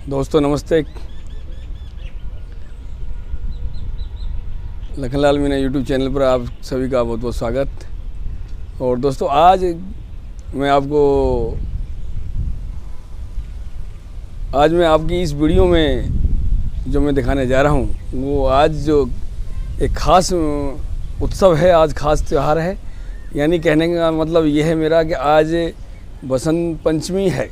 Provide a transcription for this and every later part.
दोस्तों नमस्ते। Lakhanlal Meena YouTube channel पर आप सभी का बहुत बहुत स्वागत। और दोस्तों आज मैं आपकी इस वीडियो में जो मैं दिखाने जा रहा हूँ वो आज जो एक ख़ास उत्सव है, आज ख़ास त्यौहार है। यानी कहने का मतलब ये है मेरा कि आज बसंत पंचमी है।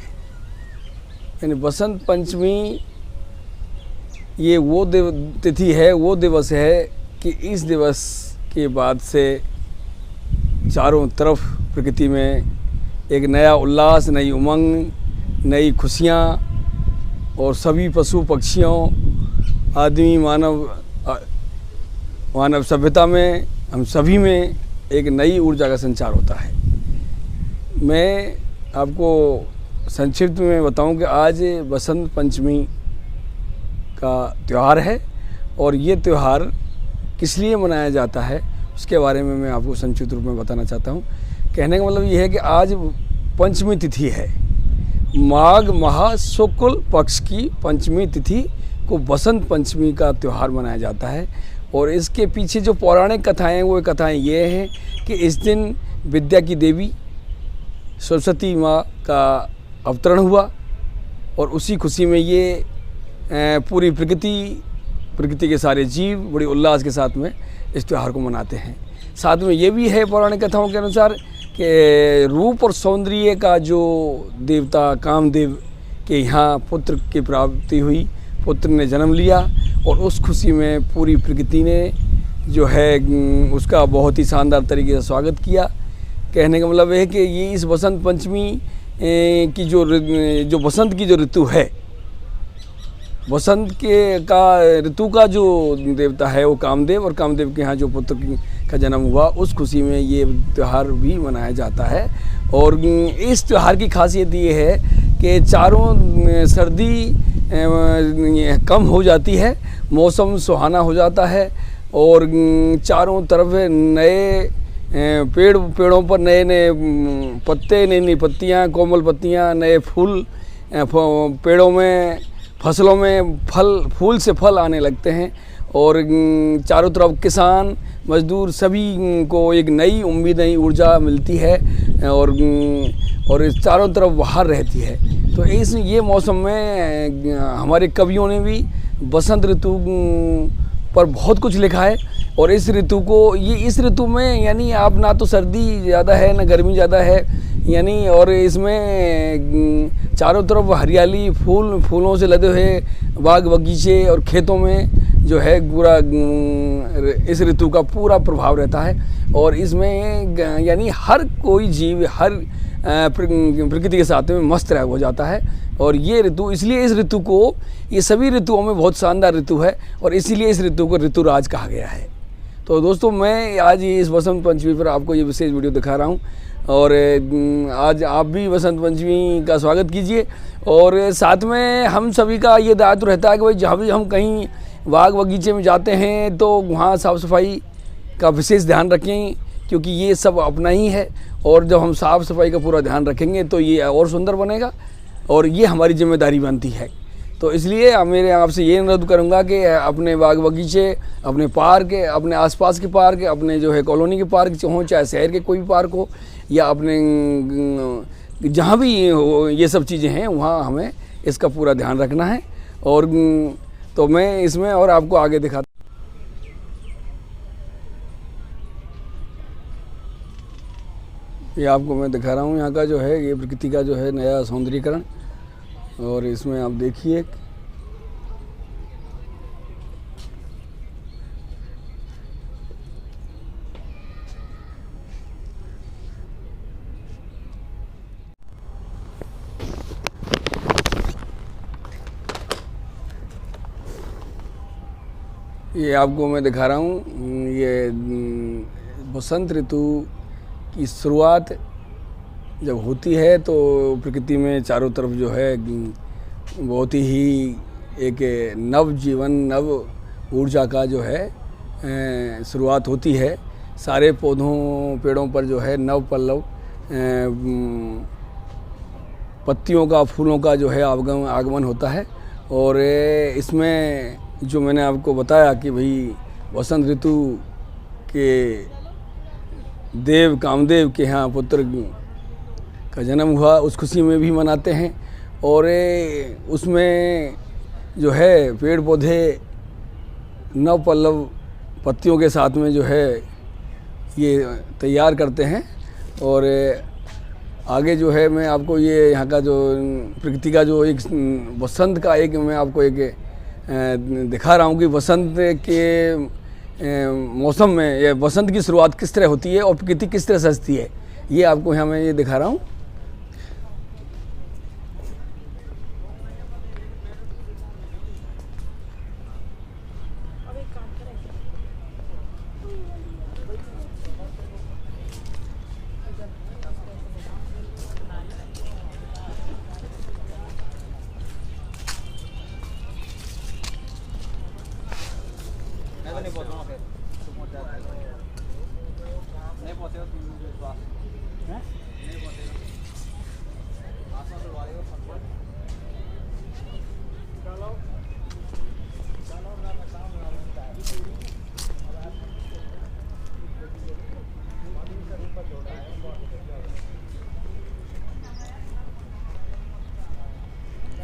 यानी बसंत पंचमी ये वो तिथि है, वो दिवस है कि इस दिवस के बाद से चारों तरफ प्रकृति में एक नया उल्लास, नई उमंग, नई खुशियाँ और सभी पशु पक्षियों, आदमी, मानव सभ्यता में, हम सभी में एक नई ऊर्जा का संचार होता है। मैं आपको संक्षिप्त में बताऊं कि आज बसंत पंचमी का त्यौहार है और ये त्यौहार किस लिए मनाया जाता है उसके बारे में मैं आपको संक्षिप्त रूप में बताना चाहता हूं। कहने का मतलब ये है कि आज पंचमी तिथि है। माघ माह शुक्ल पक्ष की पंचमी तिथि को बसंत पंचमी का त्यौहार मनाया जाता है। और इसके पीछे जो पौराणिक कथाएँ वो कथाएँ ये हैं कि इस दिन विद्या की देवी सरस्वती माँ का अवतरण हुआ और उसी खुशी में ये पूरी प्रकृति के सारे जीव बड़ी उल्लास के साथ में इस त्यौहार को मनाते हैं। साथ में ये भी है पौराणिक कथाओं के अनुसार कि रूप और सौंदर्य का जो देवता कामदेव के यहाँ पुत्र की प्राप्ति हुई, पुत्र ने जन्म लिया और उस खुशी में पूरी प्रकृति ने जो है उसका बहुत ही शानदार तरीके से स्वागत किया। कहने का मतलब है कि ये इस बसंत पंचमी की जो बसंत की जो ऋतु है, बसंत का ऋतु का जो देवता है वो कामदेव, और कामदेव के यहाँ जो पुत्र का जन्म हुआ उस खुशी में ये त्यौहार भी मनाया जाता है। और इस त्यौहार की खासियत ये है कि चारों सर्दी कम हो जाती है, मौसम सुहाना हो जाता है और चारों तरफ नए पेड़ों पर नए नए पत्ते, नई नई पत्तियाँ, कोमल पत्तियाँ, नए फूल, पेड़ों में, फसलों में फूल से फल आने लगते हैं और चारों तरफ किसान मजदूर सभी को एक नई उम्मीद, नई ऊर्जा मिलती है और इस चारों तरफ बहार रहती है। तो ये मौसम में हमारे कवियों ने भी बसंत ऋतु पर बहुत कुछ लिखा है। और इस ऋतु में यानी आप ना तो सर्दी ज़्यादा है ना गर्मी ज़्यादा है, यानी और इसमें चारों तरफ हरियाली, फूलों से लदे हुए बाग बगीचे और खेतों में जो है पूरा इस ऋतु का पूरा प्रभाव रहता है। और इसमें यानी हर कोई जीव, हर प्रकृति के साथ में मस्त हो जाता है। और ये ऋतु, इसलिए इस ऋतु को, ये सभी ऋतुओं में बहुत शानदार ऋतु है और इसीलिए इस ऋतु को ऋतुराज कहा गया है। तो दोस्तों मैं आज इस बसंत पंचमी पर आपको ये विशेष वीडियो दिखा रहा हूँ और आज आप भी बसंत पंचमी का स्वागत कीजिए। और साथ में हम सभी का ये दायित्व रहता है कि भाई जहाँ भी हम कहीं बाग बगीचे में जाते हैं तो वहाँ साफ़ सफाई का विशेष ध्यान रखें, क्योंकि ये सब अपना ही है। और जब हम साफ़ सफाई का पूरा ध्यान रखेंगे तो ये और सुंदर बनेगा और ये हमारी जिम्मेदारी बनती है। तो इसलिए मेरे आपसे ये अनुरोध करूँगा कि अपने बाग बगीचे, अपने पार्क, अपने आसपास के पार्क, अपने जो है कॉलोनी के पार्क हों, चाहे शहर के कोई भी पार्क हो, या अपने जहाँ भी ये सब चीज़ें हैं वहाँ हमें इसका पूरा ध्यान रखना है। और तो मैं इसमें और आपको आगे दिखाता ये आपको मैं दिखा रहा हूँ यहाँ का जो है ये प्रकृति का जो है नया सौंदर्यीकरण। और इसमें आप देखिए ये आपको मैं दिखा रहा हूँ ये बसंत ऋतु की शुरुआत जब होती है तो प्रकृति में चारों तरफ जो है बहुत ही एक नव जीवन, नव ऊर्जा का जो है शुरुआत होती है। सारे पौधों पेड़ों पर जो है नव पल्लव पत्तियों का, फूलों का जो है आगमन होता है और इसमें जो मैंने आपको बताया कि भाई वसंत ऋतु के देव कामदेव के यहाँ पुत्र का जन्म हुआ, उस खुशी में भी मनाते हैं। और उसमें जो है पेड़ पौधे नव पल्लव पत्तियों के साथ में जो है ये तैयार करते हैं। और आगे जो है मैं आपको ये यहाँ का जो प्रकृति का जो एक बसंत का एक मैं आपको एक दिखा रहा हूँ कि बसंत के मौसम में ये बसंत की शुरुआत किस तरह होती है और प्रकृति किस तरह सजती है, ये आपको यहाँ मैं ये दिखा रहा हूँ।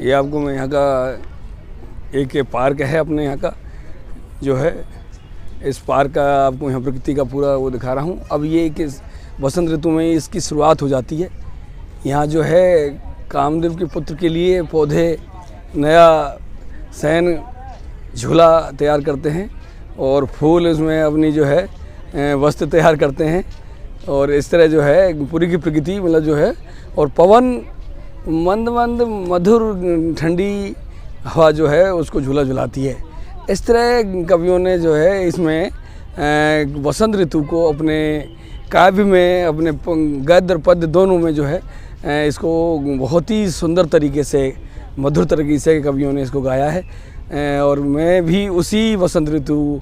ये आपको मैं यहाँ का एक पार्क है अपने यहाँ का जो है, इस पार्क का आपको यहाँ प्रकृति का पूरा वो दिखा रहा हूँ। अब ये कि बसंत ऋतु में इसकी शुरुआत हो जाती है। यहाँ जो है कामदेव के पुत्र के लिए पौधे नया शयन झूला तैयार करते हैं और फूल उसमें अपनी जो है वस्त्र तैयार करते हैं। और इस तरह जो है पूरी की प्रकृति मतलब जो है, और पवन मंद मंद मधुर ठंडी हवा जो है उसको झूला झुलाती है। इस तरह कवियों ने जो है इसमें बसंत ऋतु को अपने काव्य में, अपने गद्य और पद्य दोनों में जो है इसको बहुत ही सुंदर तरीके से, मधुर तरीके से कवियों ने इसको गाया है। और मैं भी उसी बसंत ऋतु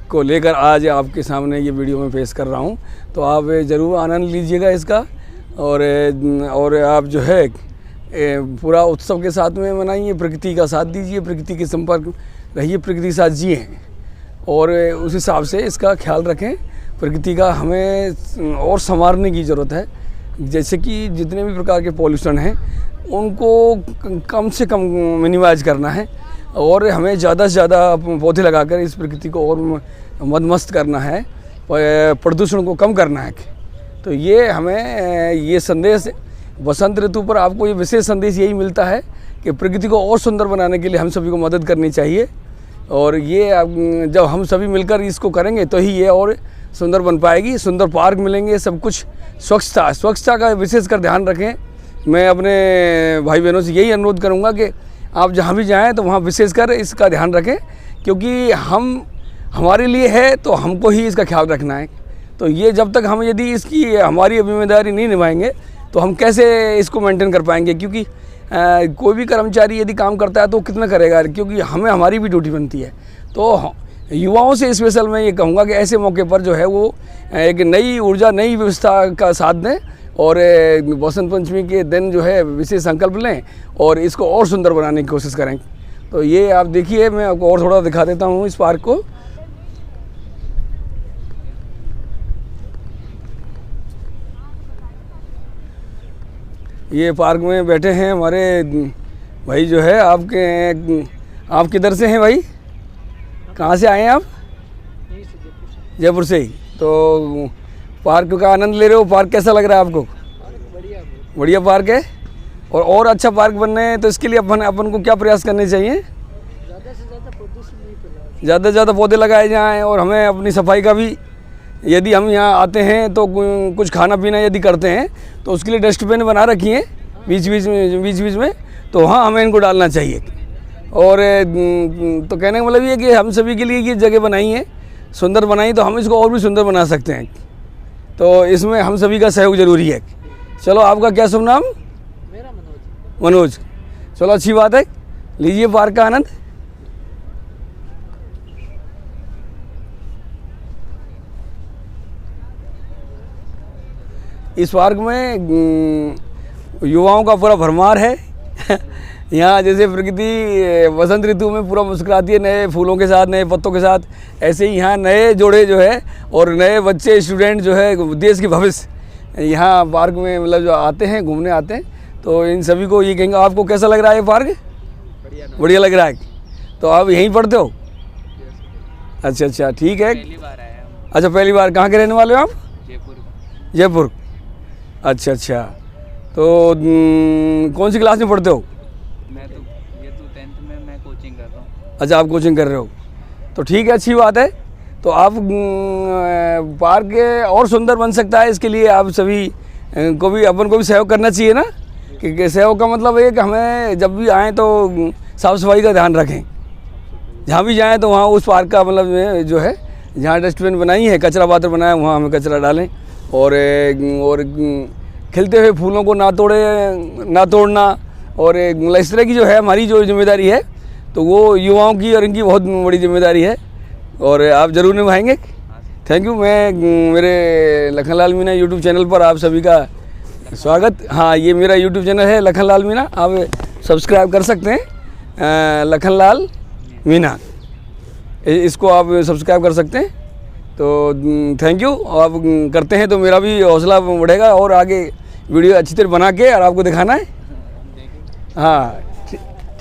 को लेकर आज आपके सामने ये वीडियो में पेश कर रहा हूँ। तो आप ज़रूर आनंद लीजिएगा इसका, और आप जो है पूरा उत्सव के साथ में मनाइए, प्रकृति का साथ दीजिए, प्रकृति के संपर्क रहिए, प्रकृति के साथ जिए और उस हिसाब से इसका ख्याल रखें। प्रकृति का हमें और संवारने की ज़रूरत है। जैसे कि जितने भी प्रकार के पॉल्यूशन हैं उनको कम से कम मिनिमाइज करना है और हमें ज़्यादा से ज़्यादा पौधे लगाकर इस प्रकृति को और मदमस्त करना है, प्रदूषण को कम करना है। तो ये हमें ये संदेश बसंत ऋतु पर आपको ये विशेष संदेश यही मिलता है कि प्रकृति को और सुंदर बनाने के लिए हम सभी को मदद करनी चाहिए। और ये जब हम सभी मिलकर इसको करेंगे तो ही ये और सुंदर बन पाएगी। सुंदर पार्क मिलेंगे, सब कुछ। स्वच्छता का विशेष कर ध्यान रखें। मैं अपने भाई बहनों से यही अनुरोध करूँगा कि आप जहाँ भी जाएँ तो वहाँ विशेषकर इसका ध्यान रखें, क्योंकि हमारे लिए है तो हमको ही इसका ख्याल रखना है। तो ये जब तक हम यदि इसकी हमारी जिम्मेदारी नहीं निभाएंगे तो हम कैसे इसको मेंटेन कर पाएंगे, क्योंकि कोई भी कर्मचारी यदि काम करता है तो कितना करेगा, क्योंकि हमें हमारी भी ड्यूटी बनती है। तो युवाओं से स्पेशल मैं ये कहूँगा कि ऐसे मौके पर जो है वो एक नई ऊर्जा, नई व्यवस्था का साथ दें और बसंत पंचमी के दिन जो है विशेष संकल्प लें और इसको और सुंदर बनाने की कोशिश करें। तो ये आप देखिए, मैं आपको और थोड़ा दिखा देता हूँ इस पार्क को। ये पार्क में बैठे हैं हमारे भाई जो है। आप किधर से हैं भाई? कहाँ से आए हैं आप? जयपुर से ही। तो पार्क का आनंद ले रहे हो? पार्क कैसा लग रहा है आपको? बढ़िया पार्क है। और अच्छा पार्क बनने है तो इसके लिए अपन को क्या प्रयास करने चाहिए? ज़्यादा से ज़्यादा पौधे लगाए जाएँ और हमें अपनी सफाई का भी, यदि हम यहाँ आते हैं तो कुछ खाना पीना यदि करते हैं तो उसके लिए डस्टबिन बना रखी है बीच बीच में, तो वहाँ हमें इनको डालना चाहिए। और तो कहने का मतलब ये कि हम सभी के लिए ये जगह बनाई है, सुंदर बनाई, तो हम इसको और भी सुंदर बना सकते हैं। तो इसमें हम सभी का सहयोग ज़रूरी है। चलो, आपका क्या शुभ नाम? मेरा मनोज। मनोज। चलो, अच्छी बात है, लीजिए पार्क का आनंद। इस पार्क में युवाओं का पूरा भरमार है यहाँ जैसे प्रकृति वसंत ऋतु में पूरा मुस्कुराती है नए फूलों के साथ, नए पत्तों के साथ, ऐसे ही यहाँ नए जोड़े जो है और नए बच्चे स्टूडेंट जो है देश के भविष्य यहाँ पार्क में मतलब जो आते हैं, घूमने आते हैं, तो इन सभी को ये कहेंगे। आपको कैसा लग रहा है ये पार्क? बढ़िया लग रहा है। तो आप यहीं पढ़ते हो? अच्छा अच्छा, ठीक है। पहली बार आया हूँ। अच्छा, पहली बार। कहाँ के रहने वाले हो आप? जयपुर। जयपुर। अच्छा अच्छा, तो कौन सी क्लास में पढ़ते हो? मैं तो 10th में मैं कोचिंग कर रहा हूँ। अच्छा, आप कोचिंग कर रहे हो, तो ठीक है, अच्छी बात है। तो आप पार्क और सुंदर बन सकता है, इसके लिए आप सभी को भी, अपन को भी सहयोग करना चाहिए ना। कि सहयोग का मतलब ये कि हमें जब भी आएँ तो साफ़ सफाई का ध्यान रखें। जहाँ भी जाएँ तो वहाँ उस पार्क का मतलब जो है, जहाँ डस्टबिन बनाई है, कचरा पात्र बनाया है, वहाँ हमें कचरा डालें। और खिलते हुए फूलों को ना तोड़ना, और इस तरह की जो है हमारी जो जिम्मेदारी है, तो वो युवाओं की और इनकी बहुत बड़ी जिम्मेदारी है, और आप ज़रूर निभाएंगे। Thank you. मैं मेरे लखनलाल मीणा यूट्यूब चैनल पर आप सभी का स्वागत। हाँ, ये मेरा यूट्यूब चैनल है लखनलाल मीणा, आप सब्सक्राइब कर सकते हैं। लखनलाल मीणा, इसको आप सब्सक्राइब कर सकते हैं। तो थैंक यू। आप करते हैं तो मेरा भी हौसला बढ़ेगा और आगे वीडियो अच्छी तरह बना के और आपको दिखाना है। हाँ,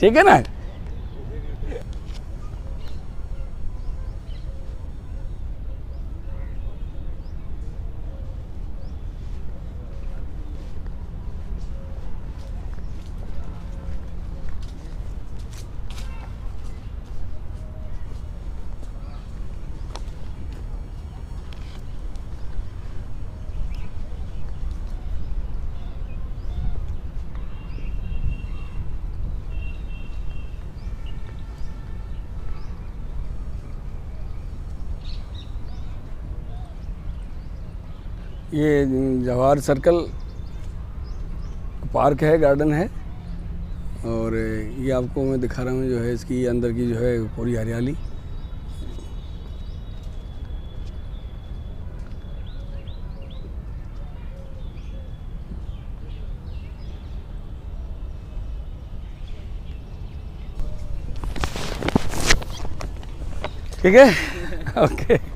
ठीक है ना। ये जवाहर सर्कल पार्क है, गार्डन है, और ये आपको मैं दिखा रहा हूँ जो है इसकी अंदर की जो है पूरी हरियाली। ठीक है। ओके।